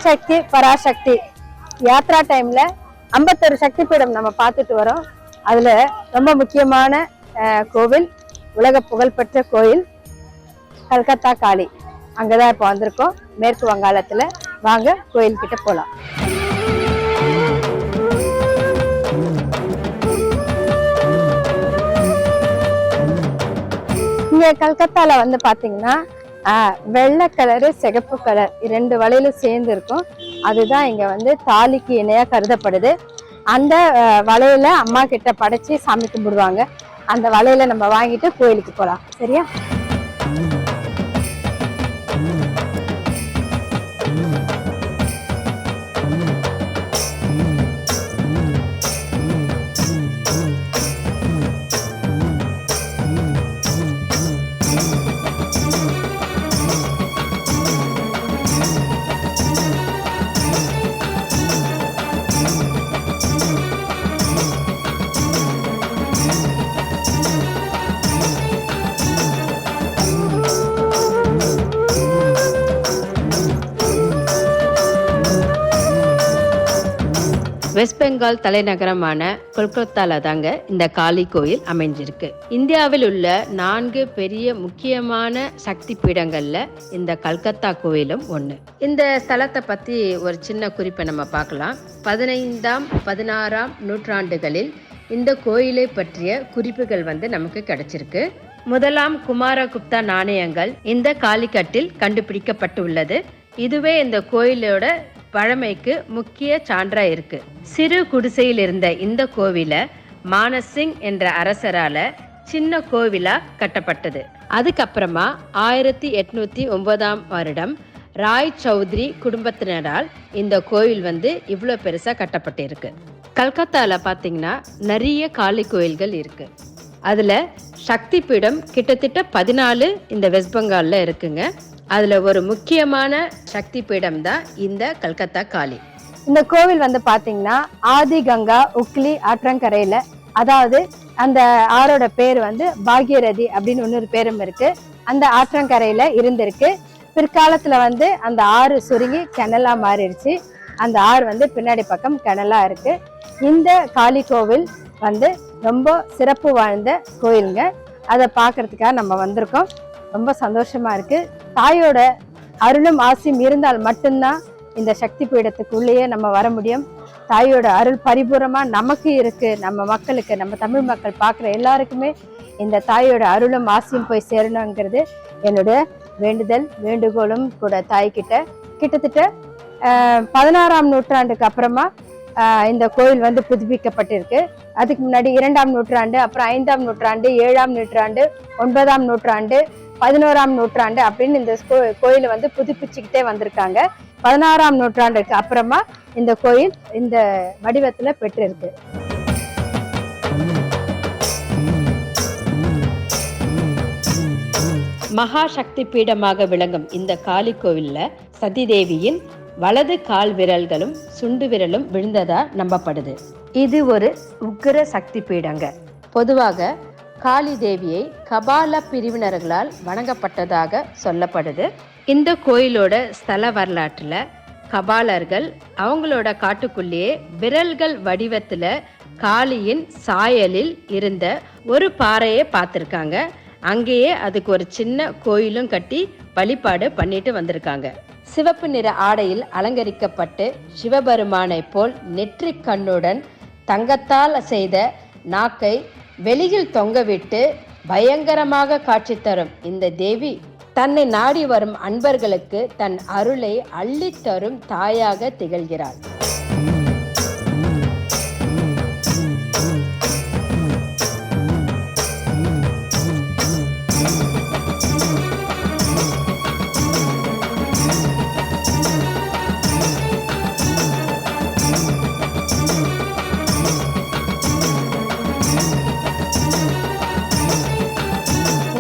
சிவசக்தி பராசக்தி யாத்ரா டைம்ல 51 சக்தி பீடம் நம்ம பார்த்துட்டு வரோம். அதுல ரொம்ப முக்கியமான கோவில், உலக புகழ்பெற்ற கோயில் கல்கத்தா காளி. அங்கதான் இப்போ வந்திருக்கோம், மேற்கு வங்காளத்துல. வாங்க கோயில் கிட்ட போலாம். இங்க கல்கத்தால வந்து பாத்தீங்கன்னா வெள்ளை கலரு சிகப்பு கலர் 2 வளையலும் சேர்ந்து இருக்கும். அதுதான் இங்க வந்து தாலிக்கு இணையா கருதப்படுது. அந்த வளையல அம்மா கிட்ட படைச்சு சாமி கும்பிடுவாங்க. அந்த வளையல நம்ம வாங்கிட்டு கோயிலுக்கு போலாம். சரியா? வெஸ்ட் பெங்கால் தலைநகரமான கொல்கத்தால தாங்க இந்த காளி கோயில் அமைஞ்சிருக்கு. இந்தியாவில் உள்ள 4 பெரிய முக்கியமான சக்தி பீடங்கள்ல இந்த கல்கத்தா கோயிலும் ஒண்ணு. இந்த ஸ்தலத்தை பத்தி ஒரு சின்ன குறிப்பை நம்ம பார்க்கலாம். 15ஆம் 16ஆம் நூற்றாண்டுகளில் இந்த கோயிலை பற்றிய குறிப்புகள் வந்து நமக்கு கிடைச்சிருக்கு. முதலாம் குமாரகுப்தா நாணயங்கள் இந்த காளிக்கட்டில் கண்டுபிடிக்கப்பட்டுள்ளது. இதுவே இந்த கோயிலோட பழமைக்கு முக்கிய சான்றா இருக்கு. சிறு குடிசையில் இருந்த இந்த கோவில மானசிங் என்ற அரசரால சின்ன கோவிலா கட்டப்பட்டது. அதுக்கப்புறமா 1809ஆம் வருடம் ராய் சௌத்ரி குடும்பத்தினரால் இந்த கோவில் வந்து இவ்வளோ பெருசா கட்டப்பட்டிருக்கு. கல்கத்தால பாத்தீங்கன்னா நிறைய காளி கோயில்கள் இருக்கு. அதுல சக்தி பீடம் கிட்டத்தட்ட 14 இந்த வெஸ்ட் பெங்கால்ல இருக்குங்க. அதுல ஒரு முக்கியமான சக்தி பீடம் தான் இந்த கல்கத்தா காளி. இந்த கோவில் வந்து பாத்தீங்கன்னா ஆதி கங்கா உக்லி ஆற்றங்கரையில, அதாவது அந்த ஆறோட பேர் வந்து பாகியரதி அப்படின்னு இன்னொரு பேரும் இருக்கு, அந்த ஆற்றங்கரையில இருந்திருக்கு. பிற்காலத்துல வந்து அந்த ஆறு சுருங்கி கிணலா மாறிடுச்சு. அந்த ஆறு வந்து பின்னாடி பக்கம் கிணலா இருக்கு. இந்த காளி கோவில் வந்து ரொம்ப சிறப்பு வாழ்ந்த கோயிலுங்க. அதை பார்க்கறதுக்காக நம்ம வந்திருக்கோம். ரொம்ப சந்தோஷமா இருக்கு. தாயோட அருளும் ஆசையும் இருந்தால் மட்டும்தான் இந்த சக்தி பீடத்துக்குள்ளேயே நம்ம வர முடியும். தாயோட அருள் பரிபூர்ணமா நமக்கு இருக்கு, நம்ம மக்களுக்கு, நம்ம தமிழ் மக்கள் பார்க்குற எல்லாருக்குமே இந்த தாயோட அருளும் ஆசையும் போய் சேரணுங்கிறது என்னுடைய வேண்டுதல், வேண்டுகோளும் கூட. தாய்கிட்ட கிட்டத்தட்ட 16ஆம் நூற்றாண்டுக்கு அப்புறமா இந்த கோயில் வந்து புதுப்பிக்கப்பட்டிருக்கு. அதுக்கு முன்னாடி 2ஆம் நூற்றாண்டு, அப்புறம் 5ஆம் நூற்றாண்டு, 7ஆம் நூற்றாண்டு, 9ஆம் நூற்றாண்டு, 11ஆம் நூற்றாண்டு அப்படின்னு இந்த கோயிலை வந்து புதுப்பிச்சுக்கிட்டே வந்திருக்காங்க. 16ஆம் நூற்றாண்டுக்கு அப்புறமா இந்த கோயில் இந்த வடிவத்துல பெற்றிருக்கு. மகா சக்தி பீடமாக விளங்கும் இந்த காளி கோவில்ல சதிதேவியின் வலது கால் விரல்களும் சுண்டு விரலும் விழுந்ததா நம்பப்படுது. இது ஒரு உக்கிர சக்தி பீடங்க. பொதுவாக காளி தேவியை கபால பிரிவினர்களால் வணங்கப்பட்டதாக சொல்லப்படுது. இந்த கோயிலோட ஸ்தல வரலாற்றுல கபாலர்கள் அவங்களோட காட்டுக்குள்ளேயே விரல்கள் வடிவத்துல காளியின் சாயலில் இருந்த ஒரு பாறையை பார்த்திருக்காங்க. அங்கேயே அதுக்கு ஒரு சின்ன கோயிலும் கட்டி வழிபாடு பண்ணிட்டு வந்திருக்காங்க. சிவப்பு நிற ஆடையில் அலங்கரிக்கப்பட்டு சிவபெருமானை போல் நெற்றிக் கண்ணுடன் தங்கத்தால் செய்த நாக்கை வெளியில் தொங்கவிட்டு பயங்கரமாக காட்சி தரும் இந்த தேவி தன்னை நாடி வரும் அன்பர்களுக்கு தன் அருளை அள்ளித்தரும் தாயாக திகழ்கிறாள்.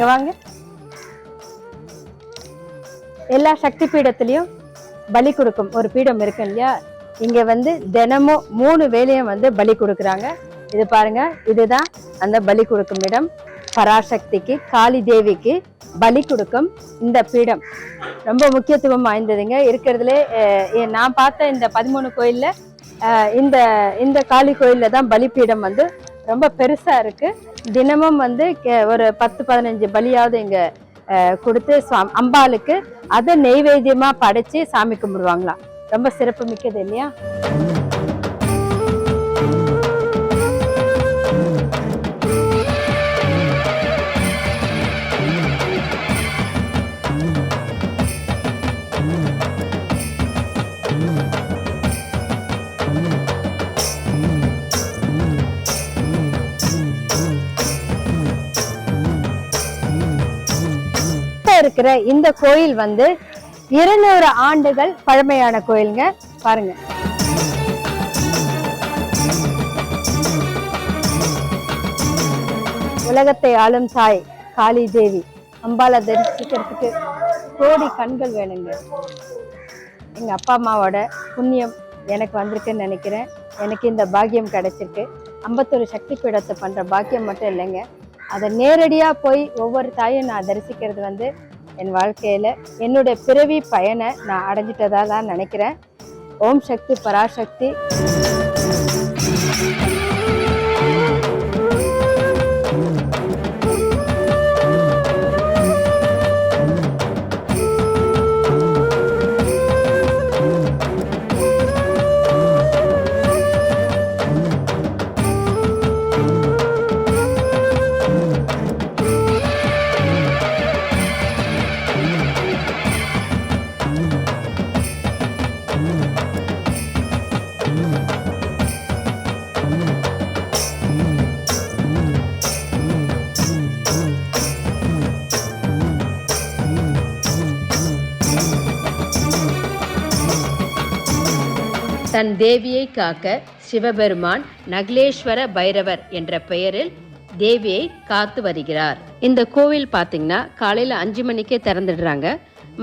வாங்க. எல்லா சக்தி பீடத்திலையும் பலி கொடுக்கும் ஒரு பீடம் இருக்கு இல்லையா? இங்க வந்து தினமும் 3 வேளையும் வந்து பலி கொடுக்குறாங்க. இது பாருங்க, இதுதான் அந்த பலி கொடுக்கும் இடம். பராசக்திக்கு, காளி தேவிக்கு பலி கொடுக்கும் இந்த பீடம் ரொம்ப முக்கியத்துவம் வாய்ந்ததுங்க. இருக்கிறதுலே நான் பார்த்த இந்த 13 கோயில்ல இந்த இந்த காளி கோயில்ல தான் பலிப்பீடம் வந்து ரொம்ப பெருசா இருக்கு. தினமும் வந்து ஒரு 10-15 பலியாவது இங்க கொடுத்து அம்பாளுக்கு அதை நெய்வேத்தியமா படைச்சு சாமி கும்பிடுவாங்களாம். ரொம்ப சிறப்பு மிக்கது இல்லையா? இருக்கிற இந்த கோயில் வந்து 200 ஆண்டுகள் பழமையான கோயிலுங்க. பாருங்க, உலகத்தை ஆளும் தாய் காளி தேவி அம்பாளை தரிசிக்கிறதுக்கு கோடி கண்கள் வேணுங்க. எங்க அப்பா அம்மாவோட புண்ணியம் எனக்கு வந்திருக்குன்னு நினைக்கிறேன். எனக்கு இந்த பாக்கியம் கிடைச்சிருக்கு. 51 சக்தி பீடத்தை பண்ற பாக்கியம் மட்டும் இல்லைங்க, அதை நேரடியா போய் ஒவ்வொரு தாயும் நான் தரிசிக்கிறது வந்து என் வாழ்க்கையில என்னுடைய பிறவி பயனை நான் அடைஞ்சிட்டதா தான் நினைக்கிறேன். ஓம் சக்தி பராசக்தி. தன் தேவியை காக்க சிவபெருமான் நகுலேஸ்வர பைரவர் என்ற பெயரில் தேவியை காத்து வருகிறார். இந்த கோவில் பார்த்தீங்கன்னா காலையில் 5 மணிக்கே திறந்துடுறாங்க,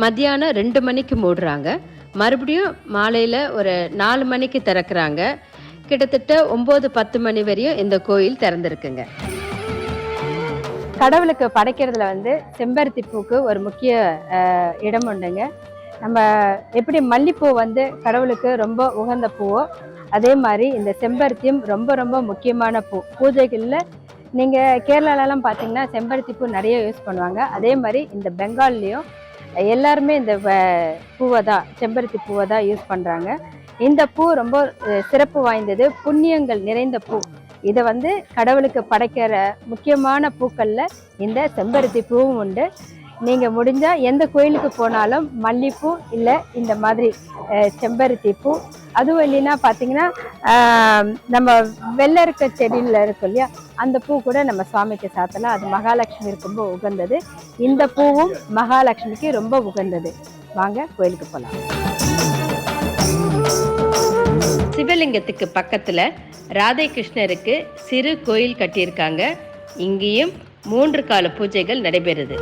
மத்தியானம் 2 மணிக்கு மூடுறாங்க, மறுபடியும் மாலையில் ஒரு 4 மணிக்கு திறக்கிறாங்க. கிட்டத்தட்ட 9-10 மணி வரையும் இந்த கோயில் திறந்திருக்குங்க. கடவுளுக்கு படைக்கிறதுல வந்து செம்பருத்தி பூக்கு ஒரு முக்கிய இடம் உண்டுங்க. நம்ம எப்படி மல்லிப்பூ வந்து கடவுளுக்கு ரொம்ப உகந்த பூவோ, அதே மாதிரி இந்த செம்பருத்தியும் ரொம்ப ரொம்ப முக்கியமான பூ. பூஜைகளில் நீங்கள் கேரளாலலாம் பார்த்தீங்கன்னா செம்பருத்தி பூ நிறைய யூஸ் பண்ணுவாங்க. அதே மாதிரி இந்த பெங்கால்லையும் எல்லாருமே இந்த பூவை தான், செம்பருத்தி பூவை தான் யூஸ் பண்ணுறாங்க. இந்த பூ ரொம்ப சிறப்பு வாய்ந்தது, புண்ணியங்கள் நிறைந்த பூ. இதை வந்து கடவுளுக்கு படைக்கிற முக்கியமான பூக்களில் இந்த செம்பருத்தி பூவும் உண்டு. நீங்கள் முடிஞ்சால் எந்த கோயிலுக்கு போனாலும் மல்லிப்பூ இல்லை இந்த மாதிரி செம்பருத்தி பூ, அதுவும் இல்லைன்னா பார்த்தீங்கன்னா நம்ம வெள்ளை இருக்க செடியில் இருக்கும் இல்லையா, அந்த பூ கூட நம்ம சுவாமிக்கு சாத்தலாம். அது மகாலட்சுமிக்கு ரொம்ப உகந்தது. இந்த பூவும் மகாலட்சுமிக்கு ரொம்ப உகந்தது. வாங்க கோயிலுக்கு போகலாம். சிவலிங்கத்துக்கு பக்கத்துல ராதை கிருஷ்ணருக்கு சிறு கோயில் கட்டியிருக்காங்க. இங்கேயும் 3 கால பூஜைகள் நடைபெறுது.